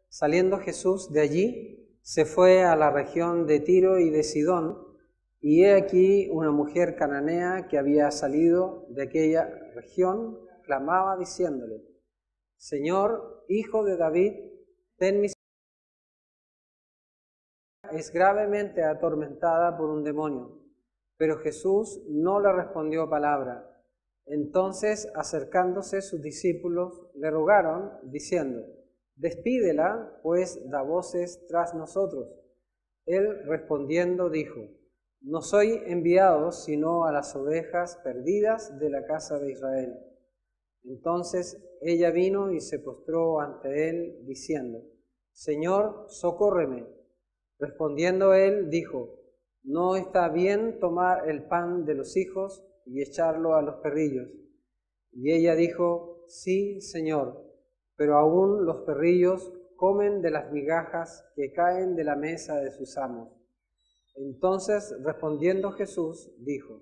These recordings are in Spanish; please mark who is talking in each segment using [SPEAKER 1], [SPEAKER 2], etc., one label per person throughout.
[SPEAKER 1] Saliendo Jesús de allí, se fue a la región de Tiro y de Sidón, y he aquí una mujer cananea que había salido de aquella región, clamaba diciéndole: Señor, Hijo de David, ten misericordia. Es gravemente atormentada por un demonio. Pero Jesús no le respondió palabra. Entonces, acercándose sus discípulos, le rogaron, diciendo: Despídela, pues da voces tras nosotros. Él respondiendo dijo: No soy enviado sino a las ovejas perdidas de la casa de Israel. Entonces ella vino y se postró ante él, diciendo: Señor, socórreme. Respondiendo él, dijo: No está bien tomar el pan de los hijos y echarlo a los perrillos. Y ella dijo: Sí, Señor, pero aún los perrillos comen de las migajas que caen de la mesa de sus amos. Entonces, respondiendo Jesús, dijo: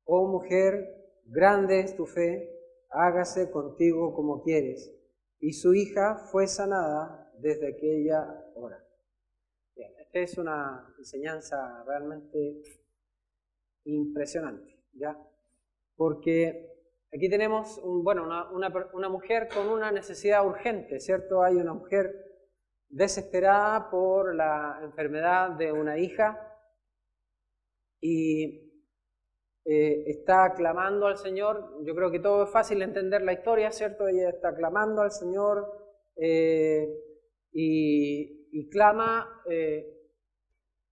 [SPEAKER 1] Oh mujer, grande es tu fe, hágase contigo como quieres. Y su hija fue sanada desde aquella hora. Bien, esta es una enseñanza realmente impresionante, ¿ya? Porque aquí tenemos una mujer con una necesidad urgente, ¿cierto? Hay una mujer desesperada por la enfermedad de una hija y está clamando al Señor. Yo creo que todo es fácil entender la historia, ¿cierto? Ella está clamando al Señor y clama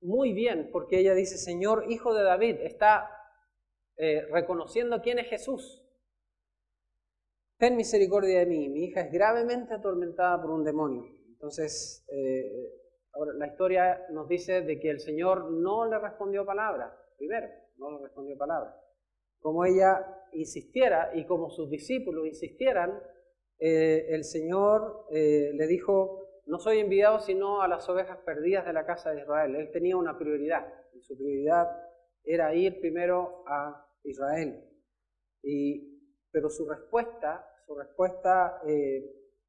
[SPEAKER 1] muy bien, porque ella dice: Señor, Hijo de David. Está reconociendo quién es Jesús. Ten misericordia de mí, mi hija es gravemente atormentada por un demonio. Entonces, ahora la historia nos dice de que el Señor no le respondió palabra, primero, no le respondió palabra. Como ella insistiera y como sus discípulos insistieran, el Señor le dijo: No soy enviado sino a las ovejas perdidas de la casa de Israel. Él tenía una prioridad, y su prioridad era ir primero a Israel. Pero su respuesta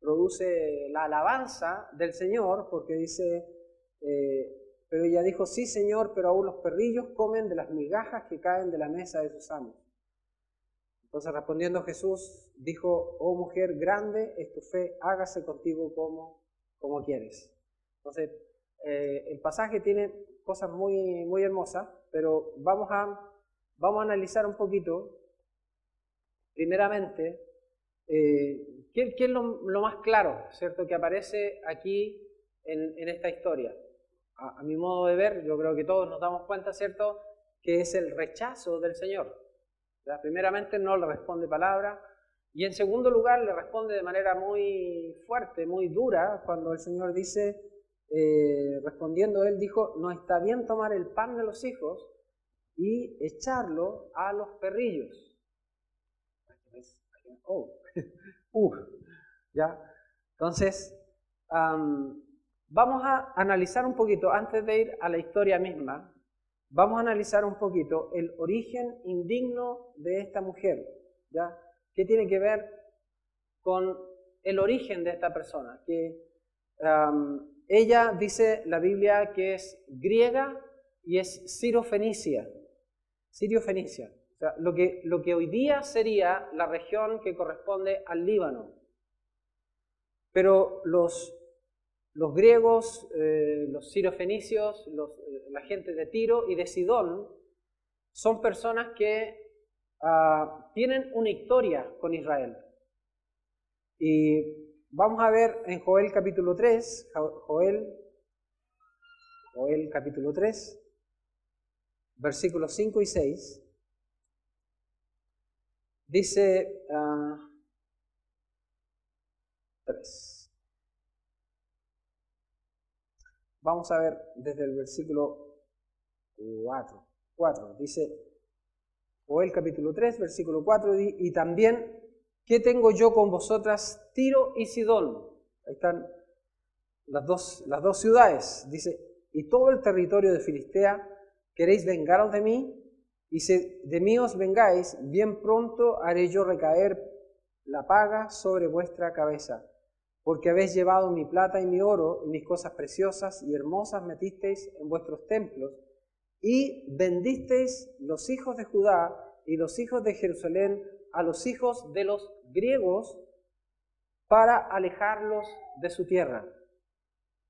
[SPEAKER 1] produce la alabanza del Señor, porque dice, pero ella dijo: Sí, Señor, pero aún los perrillos comen de las migajas que caen de la mesa de sus amos. Entonces, respondiendo Jesús, dijo: Oh mujer, grande es tu fe, hágase contigo como quieres. Entonces, el pasaje tiene cosas muy, muy hermosas, pero vamos a analizar un poquito, primeramente, ¿qué es lo más claro, ¿cierto?, que aparece aquí en esta historia. A mi modo de ver, yo creo que todos nos damos cuenta, ¿cierto?, que es el rechazo del Señor. ¿Ya? Primeramente, no le responde palabra, y en segundo lugar, le responde de manera muy fuerte, muy dura, cuando el Señor dice, respondiendo él, dijo: No está bien tomar el pan de los hijos y echarlo a los perrillos. ¿Ya? Entonces, vamos a analizar un poquito, antes de ir a la historia misma, vamos a analizar un poquito el origen indigno de esta mujer, ¿ya? ¿Qué tiene que ver con el origen de esta persona? Que ella, dice la Biblia, que es griega y es sirio-fenicia. Sirio-fenicia. O sea, lo que hoy día sería la región que corresponde al Líbano. Pero los griegos, los sirio-fenicios, la gente de Tiro y de Sidón, son personas que tienen una historia con Israel. Y vamos a ver en Joel capítulo 3, Joel capítulo 3, versículos 5 y 6, dice 3. Vamos a ver desde el versículo 4. Dice Joel capítulo 3, versículo 4, y también: ¿Qué tengo yo con vosotras, Tiro y Sidón? Ahí están las dos ciudades. Dice: y todo el territorio de Filistea, ¿queréis vengaros de mí? Y si de mí os vengáis, bien pronto haré yo recaer la paga sobre vuestra cabeza. porque habéis llevado mi plata y mi oro y mis cosas preciosas y hermosas metisteis en vuestros templos, y vendisteis los hijos de Judá y los hijos de Jerusalén a los hijos de los griegos para alejarlos de su tierra.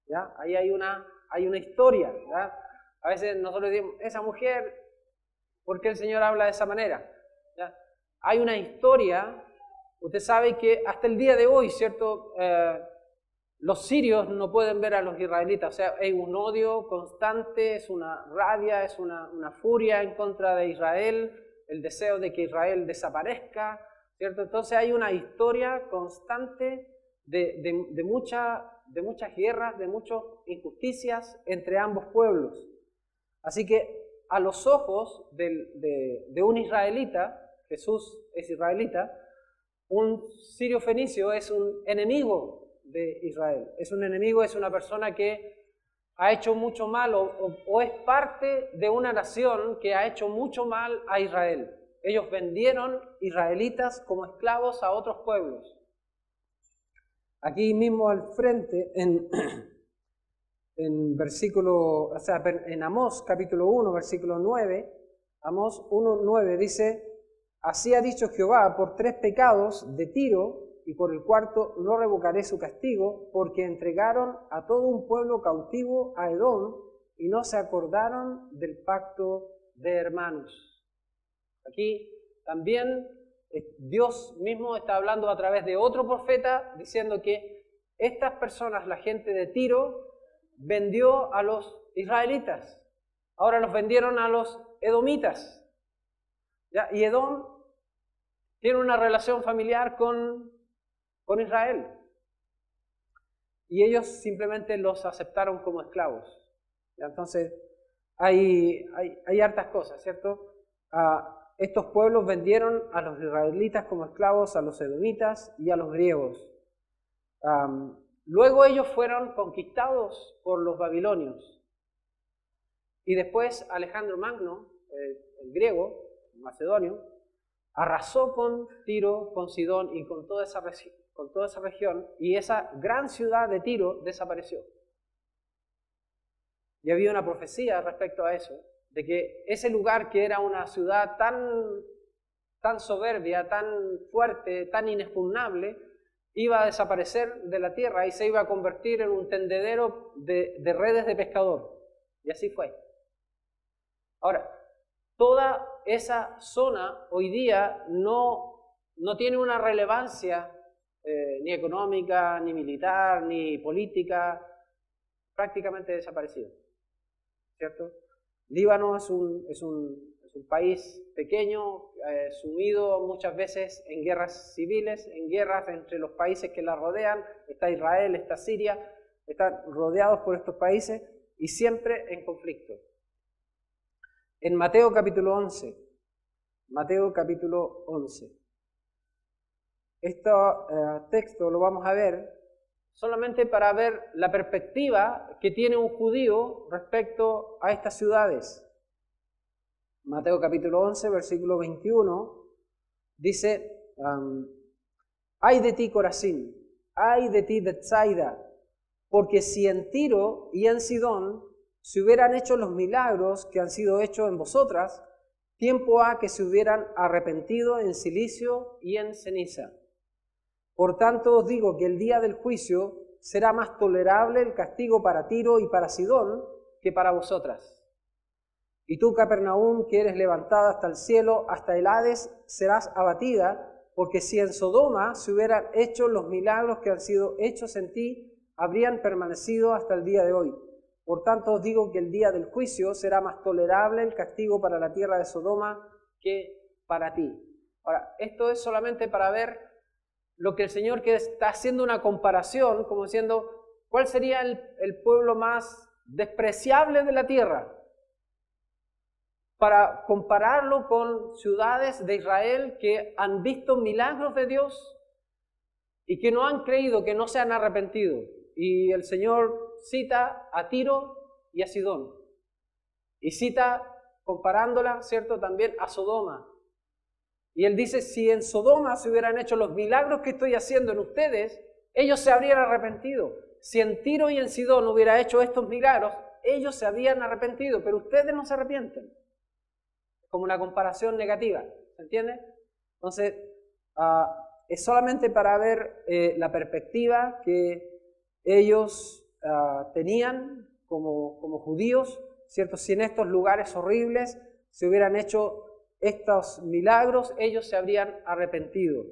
[SPEAKER 1] ¿Ya? Ahí hay una historia. ¿Ya? A veces nosotros decimos, esa mujer, ¿por qué el Señor habla de esa manera? ¿Ya? Hay una historia. Usted sabe que hasta el día de hoy, ¿cierto? Los sirios no pueden ver a los israelitas, o sea, hay un odio constante, es una rabia, es una furia en contra de Israel, el deseo de que Israel desaparezca, ¿cierto? Entonces hay una historia constante de muchas guerras, de muchas injusticias entre ambos pueblos. Así que a los ojos de un israelita, Jesús es israelita, un sirio fenicio es un enemigo de Israel. Es un enemigo, es una persona que ha hecho mucho mal o es parte de una nación que ha hecho mucho mal a Israel. Ellos vendieron israelitas como esclavos a otros pueblos. Aquí mismo al frente, en Amós capítulo 1, versículo 9, Amós 1, 9 dice: así ha dicho Jehová, por 3 pecados de Tiro, y por el 4 no revocaré su castigo, porque entregaron a todo un pueblo cautivo a Edom, y no se acordaron del pacto de hermanos. Aquí también Dios mismo está hablando a través de otro profeta, diciendo que estas personas, la gente de Tiro, vendió a los israelitas. Ahora los vendieron a los edomitas. ¿Ya? Y Edom tiene una relación familiar con Israel. Y ellos simplemente los aceptaron como esclavos. ¿Ya? Entonces, hay hartas cosas, ¿cierto? Estos pueblos vendieron a los israelitas como esclavos, a los edomitas y a los griegos. Luego ellos fueron conquistados por los babilonios. Y después Alejandro Magno, el griego, macedonio, arrasó con Tiro, con Sidón y con toda esa región, y esa gran ciudad de Tiro desapareció. Y había una profecía respecto a eso, de que ese lugar que era una ciudad tan soberbia, tan fuerte, tan inexpugnable, iba a desaparecer de la tierra y se iba a convertir en un tendedero de redes de pescador. Y así fue. Ahora, toda esa zona hoy día no tiene una relevancia ni económica, ni militar, ni política, prácticamente desaparecido, ¿cierto? Líbano es un país pequeño, sumido muchas veces en guerras civiles, en guerras entre los países que la rodean. Está Israel, está Siria, están rodeados por estos países y siempre en conflicto. En Mateo capítulo 11, este texto lo vamos a ver solamente para ver la perspectiva que tiene un judío respecto a estas ciudades. Mateo capítulo 11, versículo 21, dice: ay de ti, Corazín, ay de ti, Betsaida, porque si en Tiro y en Sidón se hubieran hecho los milagros que han sido hechos en vosotras, tiempo ha que se hubieran arrepentido en cilicio y en ceniza. Por tanto os digo que el día del juicio será más tolerable el castigo para Tiro y para Sidón que para vosotras. Y tú, Capernaum, que eres levantada hasta el cielo, hasta el Hades, serás abatida, porque si en Sodoma se hubieran hecho los milagros que han sido hechos en ti, habrían permanecido hasta el día de hoy. Por tanto os digo que el día del juicio será más tolerable el castigo para la tierra de Sodoma que para ti. Ahora, esto es solamente para ver lo que el Señor que está haciendo una comparación, como diciendo, ¿cuál sería el pueblo más despreciable de la tierra? Para compararlo con ciudades de Israel que han visto milagros de Dios y que no han creído, que no se han arrepentido. Y el Señor cita a Tiro y a Sidón. Y cita, comparándola, ¿cierto?, también a Sodoma. Y Él dice, si en Sodoma se hubieran hecho los milagros que estoy haciendo en ustedes, ellos se habrían arrepentido. Si en Tiro y en Sidón hubiera hecho estos milagros, ellos se habrían arrepentido, pero ustedes no se arrepienten. Como una comparación negativa, ¿se entiende? Entonces, es solamente para ver la perspectiva que ellos tenían como judíos, ¿cierto? Si en estos lugares horribles se hubieran hecho estos milagros, ellos se habrían arrepentido.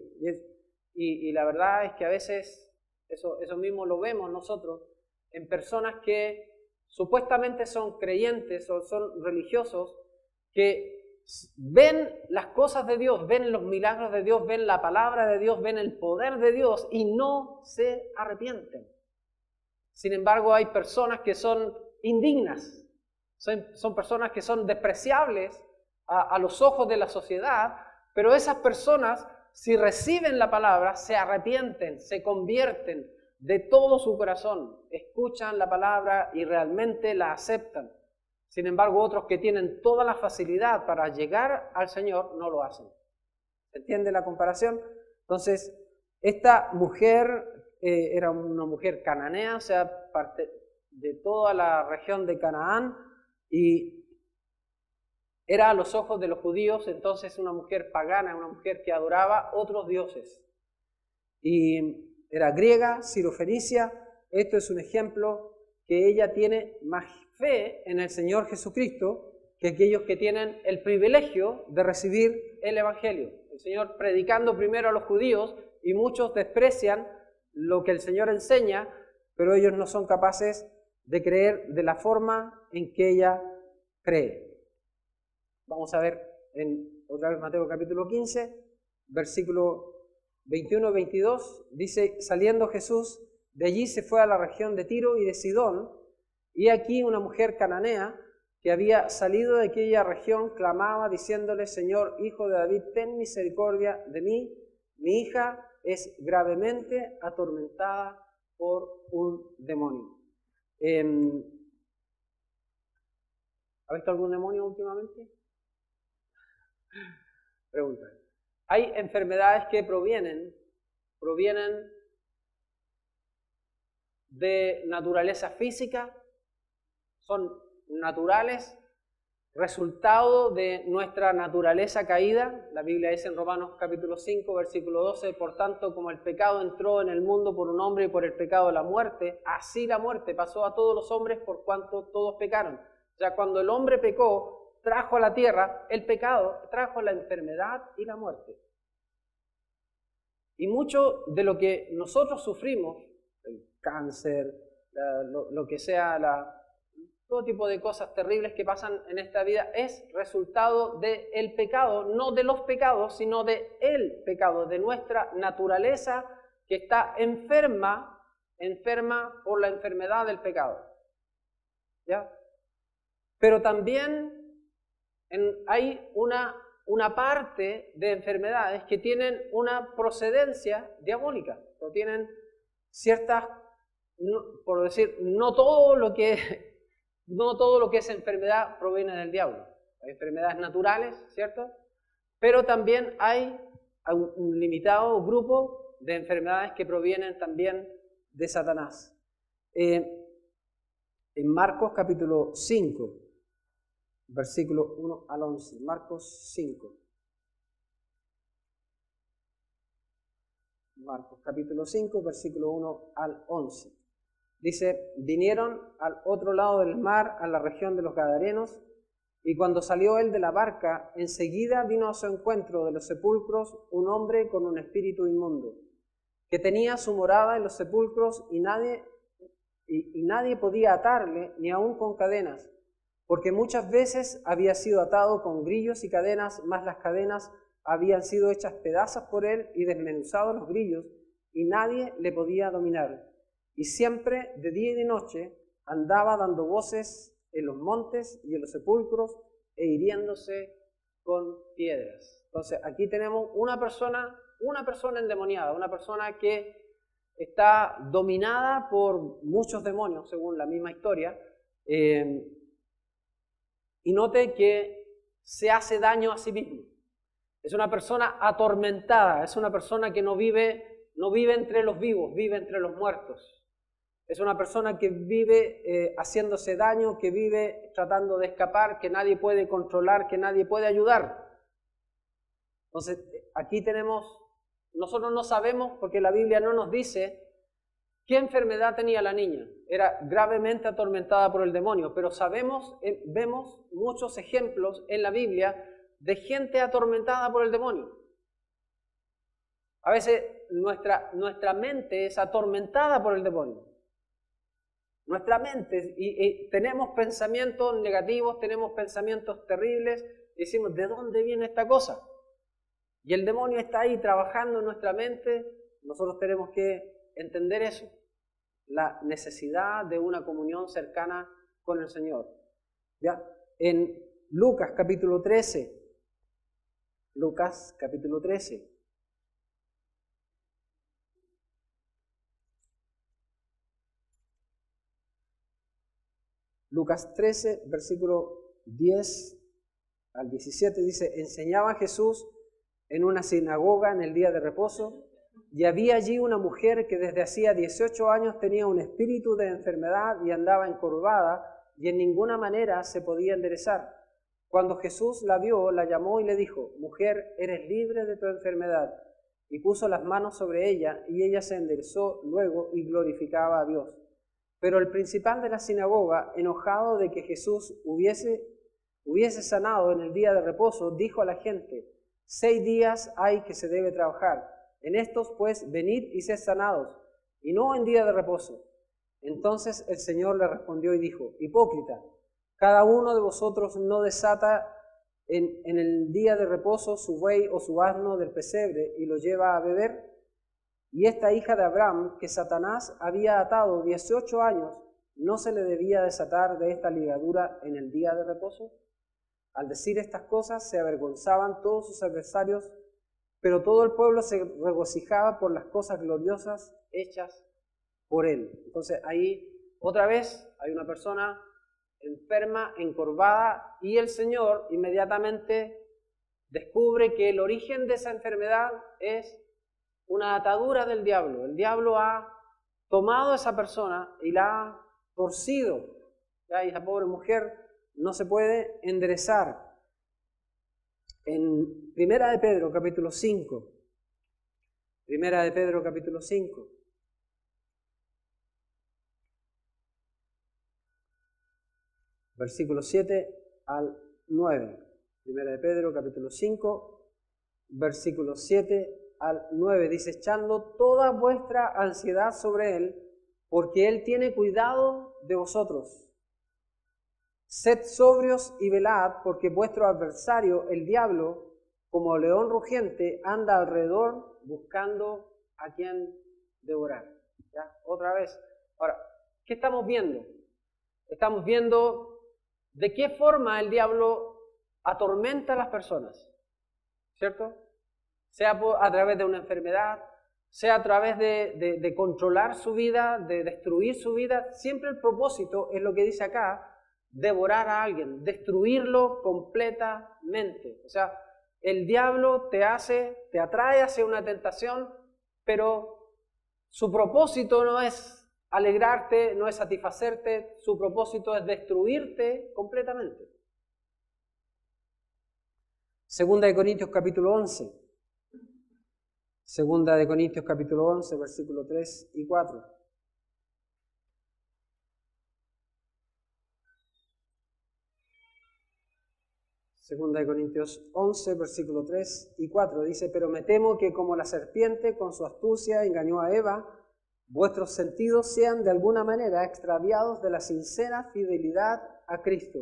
[SPEAKER 1] Y la verdad es que a veces eso mismo lo vemos nosotros en personas que supuestamente son creyentes o son religiosos, que ven las cosas de Dios, ven los milagros de Dios, ven la palabra de Dios, ven el poder de Dios y no se arrepienten. Sin embargo, hay personas que son indignas, son personas que son despreciables a los ojos de la sociedad, pero esas personas, si reciben la palabra, se arrepienten, se convierten de todo su corazón, escuchan la palabra y realmente la aceptan. Sin embargo, otros que tienen toda la facilidad para llegar al Señor no lo hacen. ¿Se entiende la comparación? Entonces, esta mujer era una mujer cananea, o sea, parte de toda la región de Canaán, y era a los ojos de los judíos entonces una mujer pagana, una mujer que adoraba otros dioses. Y era griega, sirofenicia. Esto es un ejemplo que ella tiene más fe en el Señor Jesucristo que aquellos que tienen el privilegio de recibir el Evangelio. El Señor predicando primero a los judíos y muchos desprecian lo que el Señor enseña, pero ellos no son capaces de creer de la forma en que ella cree. Vamos a ver otra vez Mateo capítulo 15, versículo 21-22, dice: saliendo Jesús de allí se fue a la región de Tiro y de Sidón, y aquí una mujer cananea que había salido de aquella región clamaba diciéndole: Señor, hijo de David, ten misericordia de mí, mi hija es gravemente atormentada por un demonio. ¿Ha visto algún demonio últimamente? Pregunta. Hay enfermedades que provienen de naturaleza física, son naturales, resultado de nuestra naturaleza caída. La Biblia dice en Romanos capítulo 5, versículo 12, por tanto, como el pecado entró en el mundo por un hombre y por el pecado la muerte, así la muerte pasó a todos los hombres por cuanto todos pecaron. O sea, cuando el hombre pecó, trajo a la tierra el pecado, trajo la enfermedad y la muerte. Y mucho de lo que nosotros sufrimos, el cáncer, lo que sea, todo tipo de cosas terribles que pasan en esta vida, es resultado del pecado, no de los pecados, sino de el pecado, de nuestra naturaleza que está enferma por la enfermedad del pecado. ¿Ya? Pero también hay una parte de enfermedades que tienen una procedencia diabólica, o tienen ciertas, por decir, no todo lo que es enfermedad proviene del diablo. Hay enfermedades naturales, ¿cierto? Pero también hay un limitado grupo de enfermedades que provienen también de Satanás. En Marcos capítulo 5, versículo 1 al 11. Marcos 5. Marcos capítulo 5, versículo 1 al 11. Dice: vinieron al otro lado del mar, a la región de los Gadarenos, y cuando salió él de la barca, enseguida vino a su encuentro de los sepulcros un hombre con un espíritu inmundo, que tenía su morada en los sepulcros, y nadie podía atarle, ni aun con cadenas, porque muchas veces había sido atado con grillos y cadenas, mas las cadenas habían sido hechas pedazos por él y desmenuzados los grillos, y nadie le podía dominar. Y siempre, de día y de noche, andaba dando voces en los montes y en los sepulcros e hiriéndose con piedras. Entonces, aquí tenemos una persona endemoniada, una persona que está dominada por muchos demonios, según la misma historia. Y note que se hace daño a sí mismo. Es una persona atormentada, es una persona que no vive no vive entre los vivos, vive entre los muertos. Es una persona que vive haciéndose daño, que vive tratando de escapar, que nadie puede controlar, que nadie puede ayudar. Entonces, aquí nosotros no sabemos, porque la Biblia no nos dice qué enfermedad tenía la niña. Era gravemente atormentada por el demonio, pero vemos muchos ejemplos en la Biblia de gente atormentada por el demonio. A veces nuestra mente es atormentada por el demonio. Nuestra mente, y tenemos pensamientos negativos, tenemos pensamientos terribles, y decimos, ¿de dónde viene esta cosa? Y el demonio está ahí trabajando en nuestra mente. Nosotros tenemos que entender eso, la necesidad de una comunión cercana con el Señor. ¿Ya? En Lucas capítulo 13, Lucas 13, versículo 10 al 17 dice, enseñaba Jesús en una sinagoga en el día de reposo, y había allí una mujer que desde hacía 18 años tenía un espíritu de enfermedad y andaba encorvada, y en ninguna manera se podía enderezar. Cuando Jesús la vio, la llamó y le dijo, mujer, eres libre de tu enfermedad. Y puso las manos sobre ella, y ella se enderezó luego y glorificaba a Dios. Pero el principal de la sinagoga, enojado de que Jesús hubiese sanado en el día de reposo, dijo a la gente, 6 días hay que se debe trabajar. En estos, pues, venid y sed sanados, y no en día de reposo. Entonces el Señor le respondió y dijo, hipócrita, cada uno de vosotros no desata en el día de reposo su buey o su asno del pesebre y lo lleva a beber. Y esta hija de Abraham, que Satanás había atado 18 años, ¿no se le debía desatar de esta ligadura en el día de reposo? Al decir estas cosas se avergonzaban todos sus adversarios, pero todo el pueblo se regocijaba por las cosas gloriosas hechas por él. Entonces ahí otra vez hay una persona enferma, encorvada, y el Señor inmediatamente descubre que el origen de esa enfermedad es una atadura del diablo. El diablo ha tomado a esa persona y la ha torcido. ¿Ya? Y esa pobre mujer no se puede enderezar. En Primera de Pedro, capítulo 5. Primera de Pedro, capítulo 5. Versículo 7 al 9. Primera de Pedro, capítulo 5, versículo 7 al 9. Dice, echando toda vuestra ansiedad sobre Él, porque Él tiene cuidado de vosotros. Sed sobrios y velad, porque vuestro adversario, el diablo, como león rugiente, anda alrededor buscando a quien devorar. ¿Ya? Otra vez. Ahora, ¿qué estamos viendo? Estamos viendo de qué forma el diablo atormenta a las personas, ¿cierto? Sea a través de una enfermedad, sea a través de controlar su vida, de destruir su vida. Siempre el propósito es lo que dice acá, devorar a alguien, destruirlo completamente. O sea, el diablo te atrae hacia una tentación, pero su propósito no es alegrarte, no es satisfacerte, su propósito es destruirte completamente. Segunda de Corintios capítulo 11. Segunda de Corintios capítulo 11, versículo 3 y 4. Segunda de Corintios 11, versículo 3 y 4. Dice, pero me temo que como la serpiente con su astucia engañó a Eva, vuestros sentidos sean de alguna manera extraviados de la sincera fidelidad a Cristo.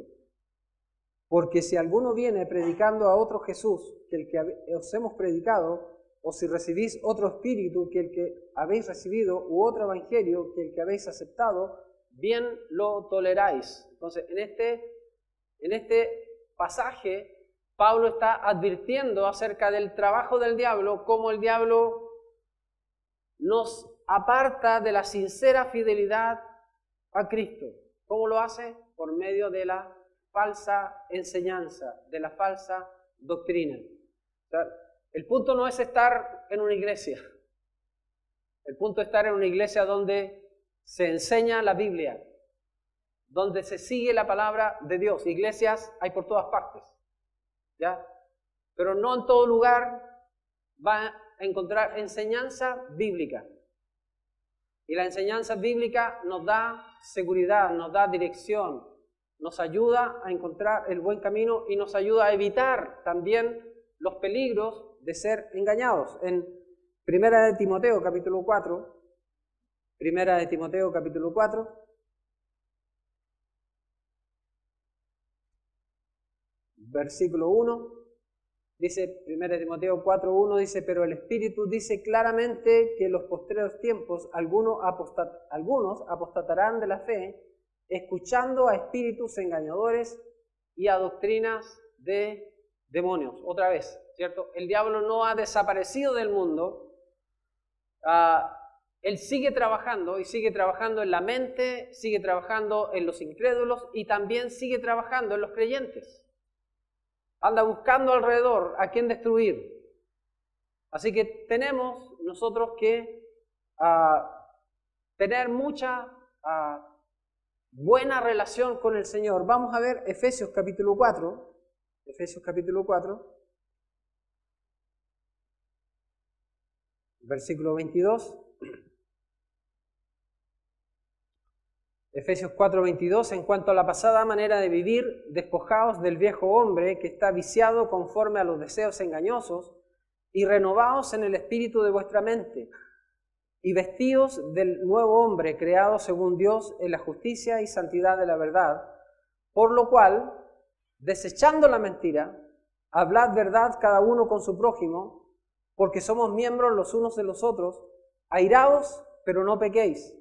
[SPEAKER 1] Porque si alguno viene predicando a otro Jesús que el que os hemos predicado, o si recibís otro espíritu que el que habéis recibido, u otro evangelio que el que habéis aceptado, bien lo toleráis. Entonces, en este pasaje, Pablo está advirtiendo acerca del trabajo del diablo, cómo el diablo nos aparta de la sincera fidelidad a Cristo. ¿Cómo lo hace? Por medio de la falsa enseñanza, de la falsa doctrina. O sea, el punto no es estar en una iglesia. El punto es estar en una iglesia donde se enseña la Biblia, donde se sigue la palabra de Dios. Iglesias hay por todas partes, ¿ya? Pero no en todo lugar va a encontrar enseñanza bíblica. Y la enseñanza bíblica nos da seguridad, nos da dirección, nos ayuda a encontrar el buen camino y nos ayuda a evitar también los peligros de ser engañados. En Primera de Timoteo capítulo 4, versículo 1, dice, 1 Timoteo 4:1 dice, pero el Espíritu dice claramente que en los postreros tiempos algunos apostatarán de la fe, escuchando a espíritus engañadores y a doctrinas de demonios. Otra vez, ¿cierto? El diablo no ha desaparecido del mundo. Él sigue trabajando y sigue trabajando en la mente, sigue trabajando en los incrédulos y también sigue trabajando en los creyentes. Anda buscando alrededor a quién destruir. Así que tenemos nosotros que tener mucha buena relación con el Señor. Vamos a ver Efesios capítulo 4. Versículo 22. Efesios 4:22, en cuanto a la pasada manera de vivir, despojaos del viejo hombre que está viciado conforme a los deseos engañosos y renovaos en el espíritu de vuestra mente y vestíos del nuevo hombre creado según Dios en la justicia y santidad de la verdad, por lo cual, desechando la mentira, hablad verdad cada uno con su prójimo, porque somos miembros los unos de los otros, airaos, pero no pequéis.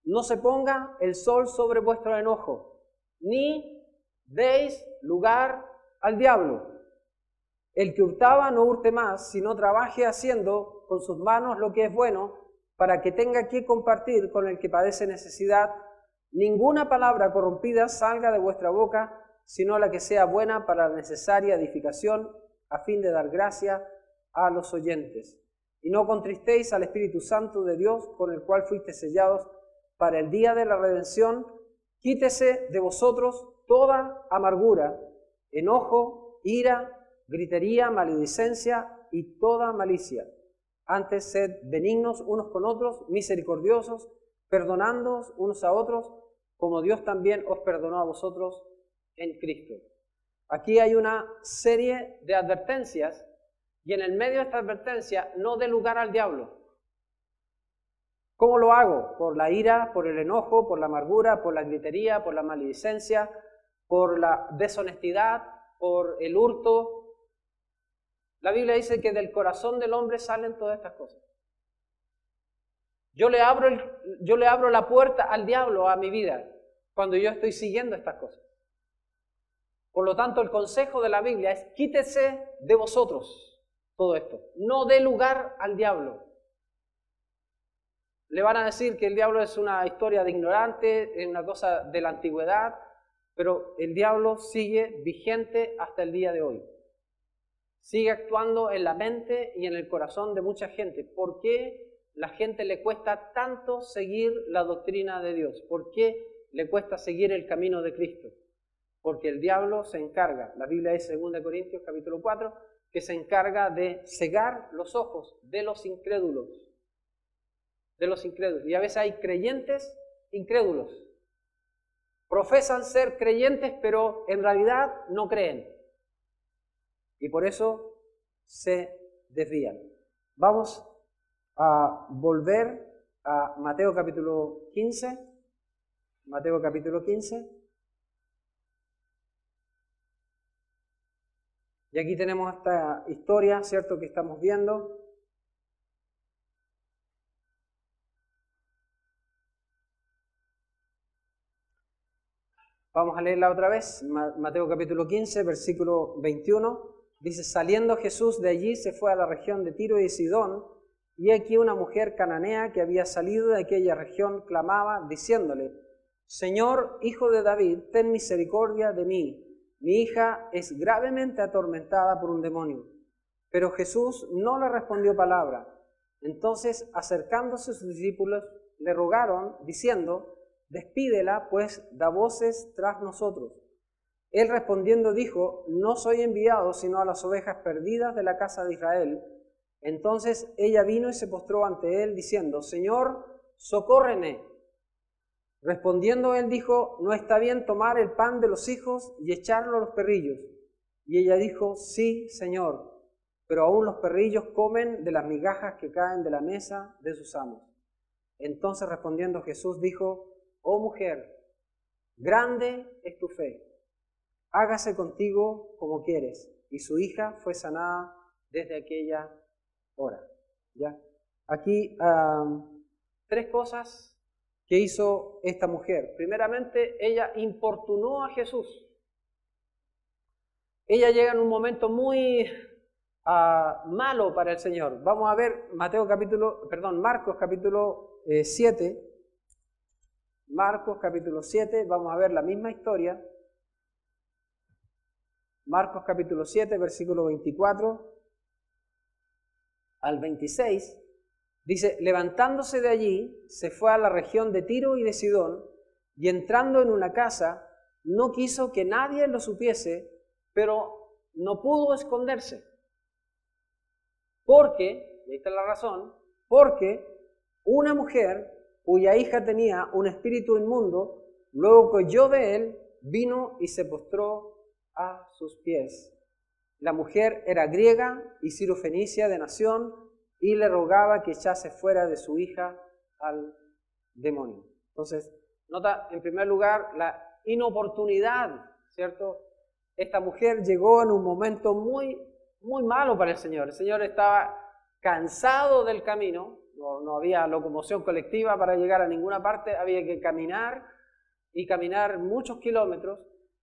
[SPEAKER 1] No se ponga el sol sobre vuestro enojo, ni deis lugar al diablo. El que hurtaba no hurte más, sino trabaje haciendo con sus manos lo que es bueno, para que tenga que compartir con el que padece necesidad. Ninguna palabra corrompida salga de vuestra boca, sino la que sea buena para la necesaria edificación, a fin de dar gracia a los oyentes. Y no contristéis al Espíritu Santo de Dios, con el cual fuisteis sellados para el día de la redención. Quítese de vosotros toda amargura, enojo, ira, gritería, maledicencia y toda malicia. Antes sed benignos unos con otros, misericordiosos, perdonándoos unos a otros, como Dios también os perdonó a vosotros en Cristo. Aquí hay una serie de advertencias y en el medio de esta advertencia no dé lugar al diablo. ¿Cómo lo hago? Por la ira, por el enojo, por la amargura, por la gritería, por la maledicencia, por la deshonestidad, por el hurto. La Biblia dice que del corazón del hombre salen todas estas cosas. Yo le abro la puerta al diablo a mi vida cuando yo estoy siguiendo estas cosas. Por lo tanto, el consejo de la Biblia es quítese de vosotros todo esto. No dé lugar al diablo. Le van a decir que el diablo es una historia de ignorante, es una cosa de la antigüedad, pero el diablo sigue vigente hasta el día de hoy. Sigue actuando en la mente y en el corazón de mucha gente. ¿Por qué la gente le cuesta tanto seguir la doctrina de Dios? ¿Por qué le cuesta seguir el camino de Cristo? Porque el diablo se encarga, la Biblia dice en 2 Corintios capítulo 4, que se encarga de cegar los ojos de los incrédulos. Y a veces hay creyentes incrédulos. Profesan ser creyentes, pero en realidad no creen. Y por eso se desvían. Vamos a volver a Mateo capítulo 15. Mateo capítulo 15. Y aquí tenemos esta historia, ¿cierto?, que estamos viendo. Vamos a leerla otra vez. Mateo capítulo 15, versículo 21. Dice, saliendo Jesús de allí se fue a la región de Tiro y Sidón, y aquí una mujer cananea que había salido de aquella región clamaba, diciéndole, Señor, Hijo de David, ten misericordia de mí. Mi hija es gravemente atormentada por un demonio. Pero Jesús no le respondió palabra. Entonces, acercándose sus discípulos, le rogaron, diciendo, despídela, pues da voces tras nosotros. Él respondiendo dijo, no soy enviado sino a las ovejas perdidas de la casa de Israel. Entonces ella vino y se postró ante él, diciendo, Señor, socórreme. Respondiendo él dijo, no está bien tomar el pan de los hijos y echarlo a los perrillos. Y ella dijo, sí, Señor, pero aún los perrillos comen de las migajas que caen de la mesa de sus amos. Entonces respondiendo Jesús dijo, oh mujer, grande es tu fe, hágase contigo como quieres. Y su hija fue sanada desde aquella hora. ¿Ya? Aquí tres cosas que hizo esta mujer. Primeramente, ella importunó a Jesús. Ella llega en un momento muy malo para el Señor. Vamos a ver Marcos capítulo 7. Marcos capítulo 7, vamos a ver la misma historia. Marcos capítulo 7, versículo 24 al 26. Dice, levantándose de allí, se fue a la región de Tiro y de Sidón, y entrando en una casa, no quiso que nadie lo supiese, pero no pudo esconderse. Porque, y ahí está la razón, porque una mujer cuya hija tenía un espíritu inmundo, luego que oyó de él, vino y se postró a sus pies. La mujer era griega y sirofenicia de nación, y le rogaba que echase fuera de su hija al demonio. Entonces, nota en primer lugar la inoportunidad, ¿cierto? Esta mujer llegó en un momento muy malo para el Señor. El Señor estaba cansado del camino, no había locomoción colectiva para llegar a ninguna parte, había que caminar y caminar muchos kilómetros.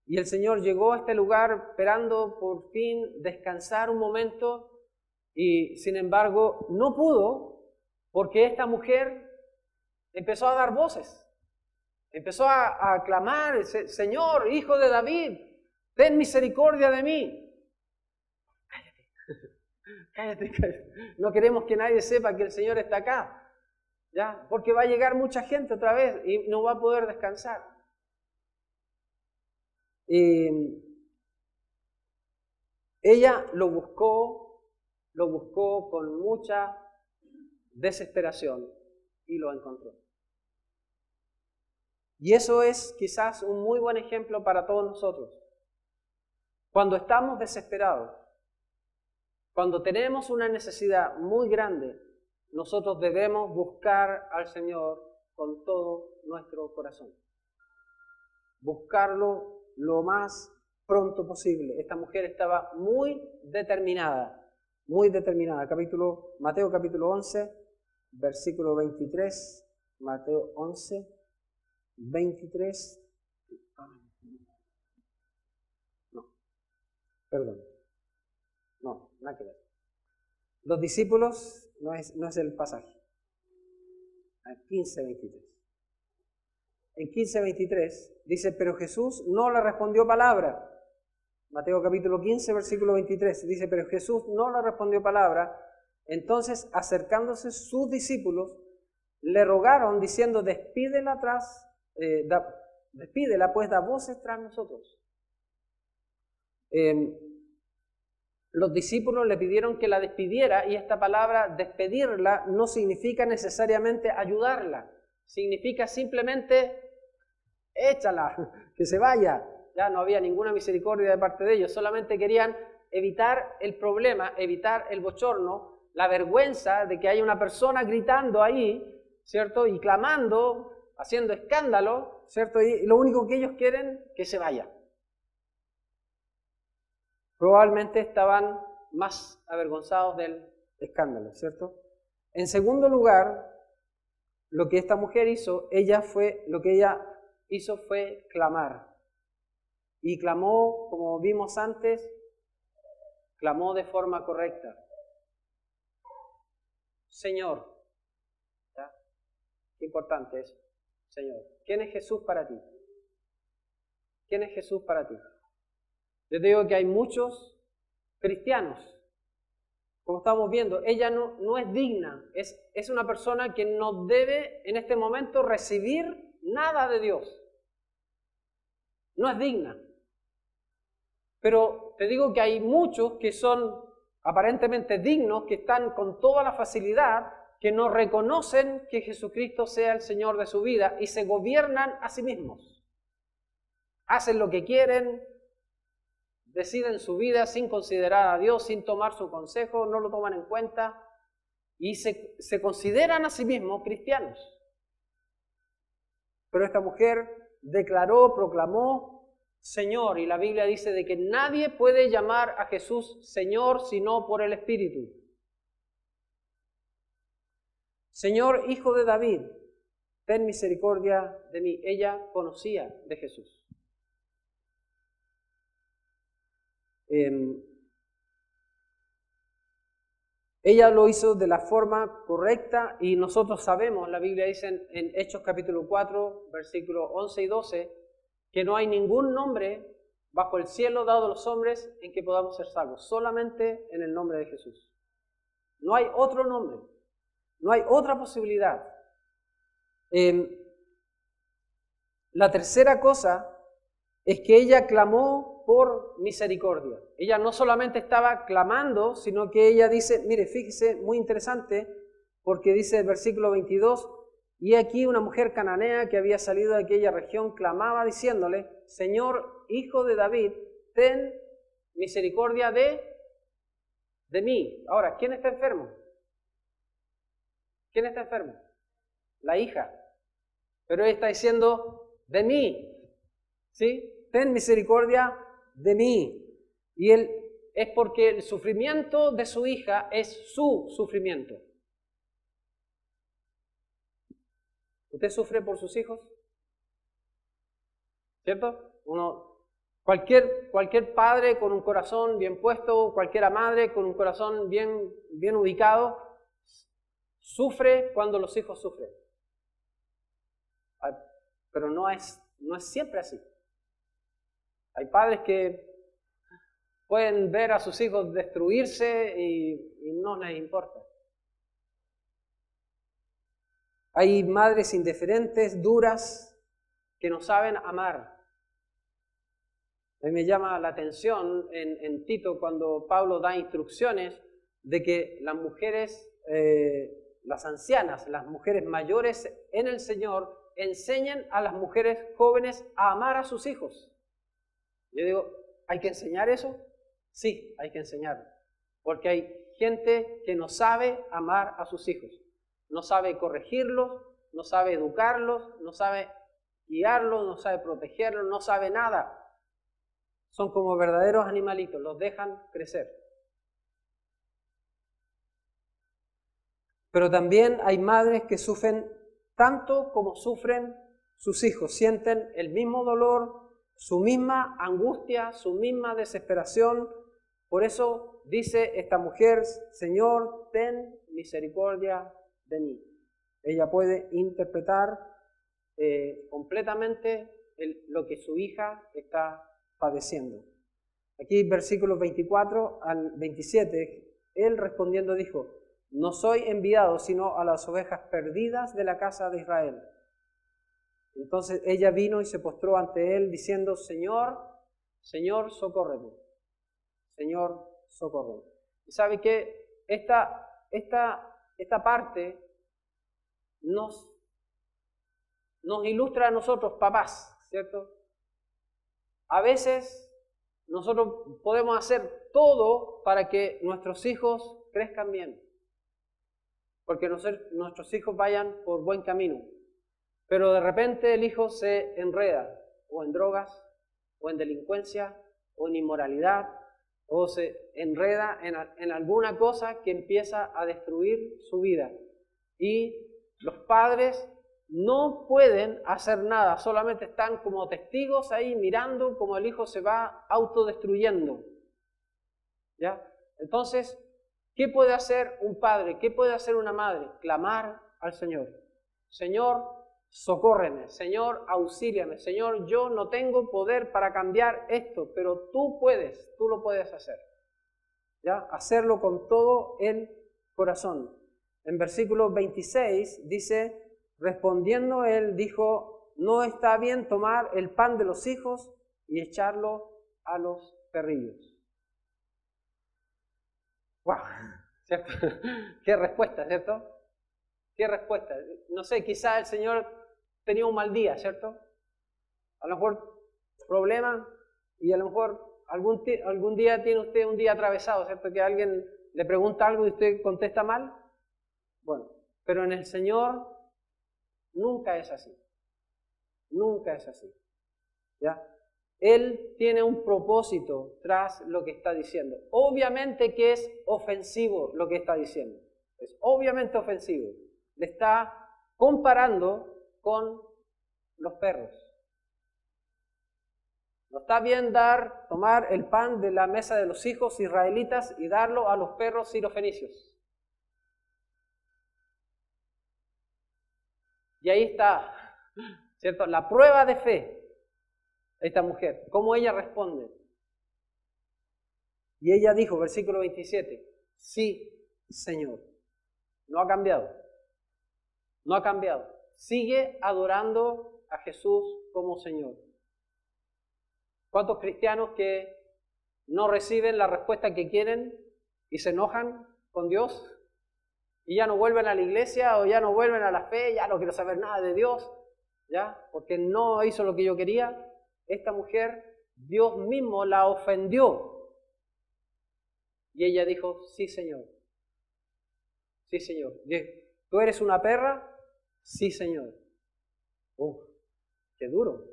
[SPEAKER 1] Y el Señor llegó a este lugar esperando por fin descansar un momento. Y sin embargo no pudo porque esta mujer empezó a dar voces, empezó a clamar, Señor, Hijo de David, ten misericordia de mí. Cállate. No queremos que nadie sepa que el Señor está acá, ¿ya? Porque va a llegar mucha gente otra vez y no va a poder descansar. Ella lo buscó con mucha desesperación y lo encontró. Y eso es quizás un muy buen ejemplo para todos nosotros. Cuando estamos desesperados, cuando tenemos una necesidad muy grande, nosotros debemos buscar al Señor con todo nuestro corazón. Buscarlo lo más pronto posible. Esta mujer estaba muy determinada. Mateo capítulo 11, versículo 23, Mateo 11, 23, nada que ver. Los discípulos no es el pasaje. 15, 23. En 15, 23 dice, pero Jesús no le respondió palabra. Mateo capítulo 15, versículo 23, dice, pero Jesús no le respondió palabra. Entonces, acercándose sus discípulos, le rogaron, diciendo, despídela, pues da voces tras nosotros. Los discípulos le pidieron que la despidiera, y esta palabra, despedirla, no significa necesariamente ayudarla. Significa simplemente, échala, que se vaya. Ya no había ninguna misericordia de parte de ellos, solamente querían evitar el problema, evitar el bochorno, la vergüenza de que haya una persona gritando ahí, ¿cierto? Y clamando, haciendo escándalo, ¿cierto? Y lo único que ellos quieren, que se vaya. Probablemente estaban más avergonzados del escándalo, ¿cierto? En segundo lugar, lo que esta mujer hizo, lo que ella hizo fue clamar. Y clamó, como vimos antes, clamó de forma correcta. Señor, ¿ya? Qué importante eso, Señor. ¿Quién es Jesús para ti? ¿Quién es Jesús para ti? Yo te digo que hay muchos cristianos como estamos viendo, ella no es digna, es una persona que no debe en este momento recibir nada de Dios. No es digna. Pero te digo que hay muchos que son aparentemente dignos, que están con toda la facilidad, que no reconocen que Jesucristo sea el Señor de su vida y se gobiernan a sí mismos. Hacen lo que quieren, deciden su vida sin considerar a Dios, sin tomar su consejo, no lo toman en cuenta y se consideran a sí mismos cristianos. Pero esta mujer declaró, proclamó Señor, y la Biblia dice de que nadie puede llamar a Jesús Señor sino por el Espíritu. Señor, Hijo de David, ten misericordia de mí. Ella conocía de Jesús. Ella lo hizo de la forma correcta y nosotros sabemos, la Biblia dice en Hechos capítulo 4, versículos 11 y 12, que no hay ningún nombre bajo el cielo dado a los hombres en que podamos ser salvos, solamente en el nombre de Jesús. No hay otro nombre, no hay otra posibilidad. La tercera cosa es que ella clamó por misericordia. Ella no solamente estaba clamando, sino que ella dice, mire, fíjese, muy interesante, porque dice el versículo 22, y aquí una mujer cananea que había salido de aquella región clamaba diciéndole, Señor, Hijo de David, ten misericordia de mí. Ahora, ¿quién está enfermo? ¿Quién está enfermo? La hija. Pero ella está diciendo, de mí, ¿sí? Ten misericordia de mí. Y él es porque el sufrimiento de su hija es su sufrimiento. ¿Usted sufre por sus hijos? ¿Cierto? Cualquier padre con un corazón bien puesto, cualquier madre con un corazón bien ubicado, sufre cuando los hijos sufren. Pero no es siempre así. Hay padres que pueden ver a sus hijos destruirse y no les importa. Hay madres indiferentes, duras, que no saben amar. A mí me llama la atención en Tito cuando Pablo da instrucciones de que las mujeres, las ancianas, las mujeres mayores en el Señor, enseñen a las mujeres jóvenes a amar a sus hijos. Yo digo, ¿hay que enseñar eso? Sí, hay que enseñarlo. Porque hay gente que no sabe amar a sus hijos. No sabe corregirlos, no sabe educarlos, no sabe guiarlos, no sabe protegerlos, no sabe nada. Son como verdaderos animalitos, los dejan crecer. Pero también hay madres que sufren tanto como sufren sus hijos, sienten el mismo dolor, su misma angustia, su misma desesperación. Por eso dice esta mujer, Señor, ten misericordia de mí. Ella puede interpretar completamente lo que su hija está padeciendo. Aquí versículos 24 al 27, él respondiendo dijo, no soy enviado sino a las ovejas perdidas de la casa de Israel. Entonces ella vino y se postró ante él diciendo, Señor, Señor, socórreme. Señor, socórreme. Y sabe que esta parte nos ilustra a nosotros, papás, ¿cierto? A veces nosotros podemos hacer todo para que nuestros hijos crezcan bien, porque nuestros hijos vayan por buen camino. Pero de repente el hijo se enreda, o en drogas, o en delincuencia, o en inmoralidad, o se enreda en alguna cosa que empieza a destruir su vida. Y los padres no pueden hacer nada, solamente están como testigos ahí mirando cómo el hijo se va autodestruyendo. ¿Ya? Entonces, ¿qué puede hacer un padre? ¿Qué puede hacer una madre? Clamar al Señor. Señor, socórreme. Señor, auxíliame. Señor, yo no tengo poder para cambiar esto, pero tú puedes, tú lo puedes hacer. ¿ya? Hacerlo con todo el corazón. En versículo 26 dice, respondiendo él, dijo, no está bien tomar el pan de los hijos y echarlo a los perrillos. ¡Wow! ¿Cierto? Qué respuesta, ¿cierto? Qué respuesta. No sé, quizás el Señor tenía un mal día, ¿cierto? A lo mejor problema y a lo mejor algún día tiene usted un día atravesado, ¿cierto? Que alguien le pregunta algo y usted contesta mal. Bueno, pero en el Señor nunca es así. Nunca es así. ¿Ya? Él tiene un propósito tras lo que está diciendo. Obviamente que es ofensivo lo que está diciendo. Es obviamente ofensivo. Le está comparando con los perros. No está bien tomar el pan de la mesa de los hijos israelitas y darlo a los perros sirofenicios. Y ahí está, ¿cierto? La prueba de fe de esta mujer, cómo ella responde. Y ella dijo, versículo 27, sí, Señor. No ha cambiado. No ha cambiado. Sigue adorando a Jesús como Señor. ¿Cuántos cristianos que no reciben la respuesta que quieren y se enojan con Dios? Y ya no vuelven a la iglesia o ya no vuelven a la fe, ya no quiero saber nada de Dios, ¿ya? Porque no hizo lo que yo quería. Esta mujer, Dios mismo la ofendió. Y ella dijo, sí, Señor. Sí, Señor. ¿Tú eres una perra? Sí, Señor. Uf, qué duro.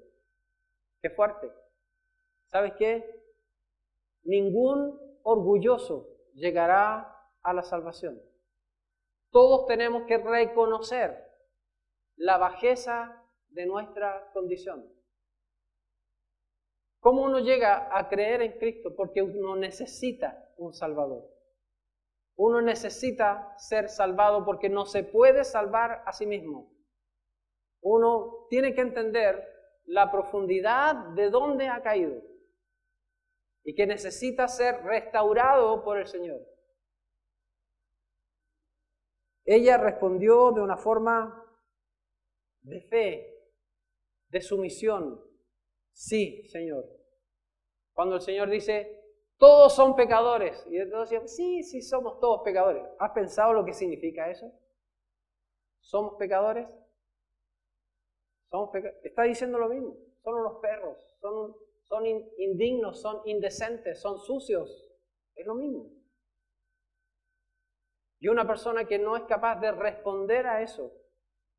[SPEAKER 1] Qué fuerte. ¿Sabes qué? Ningún orgulloso llegará a la salvación. Todos tenemos que reconocer la bajeza de nuestra condición. ¿Cómo uno llega a creer en Cristo? Porque uno necesita un Salvador. Uno necesita ser salvado porque no se puede salvar a sí mismo. Uno tiene que entender la profundidad de dónde ha caído y que necesita ser restaurado por el Señor. Ella respondió de una forma de fe, de sumisión. Sí, Señor. Cuando el Señor dice, todos son pecadores. Y todos decían, sí, somos todos pecadores. ¿Has pensado lo que significa eso? ¿Somos pecadores? Está diciendo lo mismo. Son unos perros, son indignos, son indecentes, son sucios. Es lo mismo. Y una persona que no es capaz de responder a eso,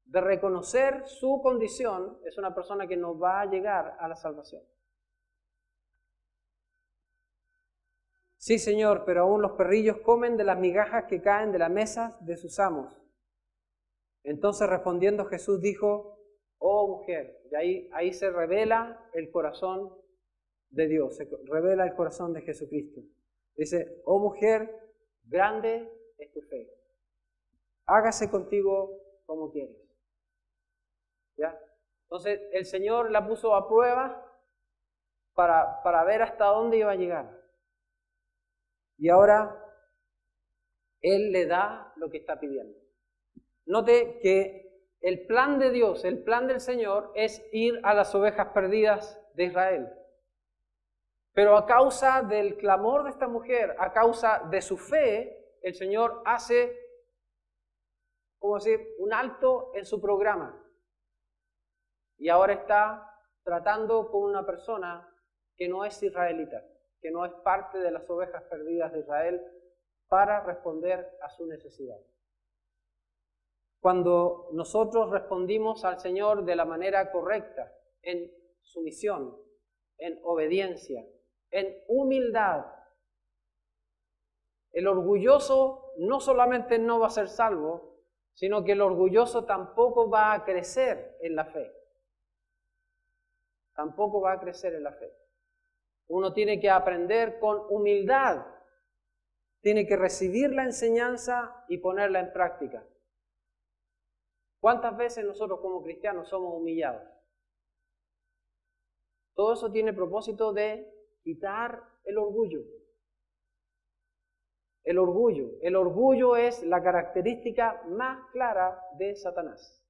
[SPEAKER 1] de reconocer su condición, es una persona que no va a llegar a la salvación. Sí, Señor, pero aún los perrillos comen de las migajas que caen de las mesas de sus amos. Entonces respondiendo Jesús dijo, oh mujer, y ahí se revela el corazón de Dios, se revela el corazón de Jesucristo. Dice, oh mujer, grande es tu fe. Hágase contigo como quieres. ¿Ya? Entonces el Señor la puso a prueba para ver hasta dónde iba a llegar. Y ahora Él le da lo que está pidiendo. Note que el plan de Dios, el plan del Señor es ir a las ovejas perdidas de Israel. Pero a causa del clamor de esta mujer, a causa de su fe, el Señor hace, ¿cómo decir?, un alto en su programa. Y ahora está tratando con una persona que no es israelita, que no es parte de las ovejas perdidas de Israel, para responder a su necesidad. Cuando nosotros respondimos al Señor de la manera correcta, en sumisión, en obediencia, en humildad, el orgulloso no solamente no va a ser salvo, sino que el orgulloso tampoco va a crecer en la fe. Tampoco va a crecer en la fe. Uno tiene que aprender con humildad, tiene que recibir la enseñanza y ponerla en práctica. ¿Cuántas veces nosotros como cristianos somos humillados? Todo eso tiene propósito de quitar el orgullo. El orgullo. El orgullo es la característica más clara de Satanás.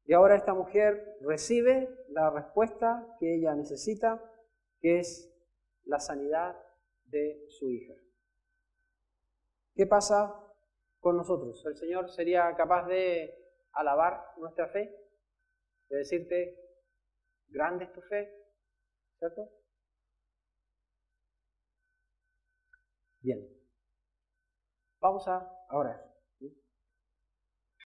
[SPEAKER 1] Y ahora esta mujer recibe la respuesta que ella necesita, que es la sanidad de su hija. ¿Qué pasa con nosotros? ¿El Señor sería capaz de alabar nuestra fe? De decirte, grande es tu fe, ¿cierto? Bien, vamos a orar.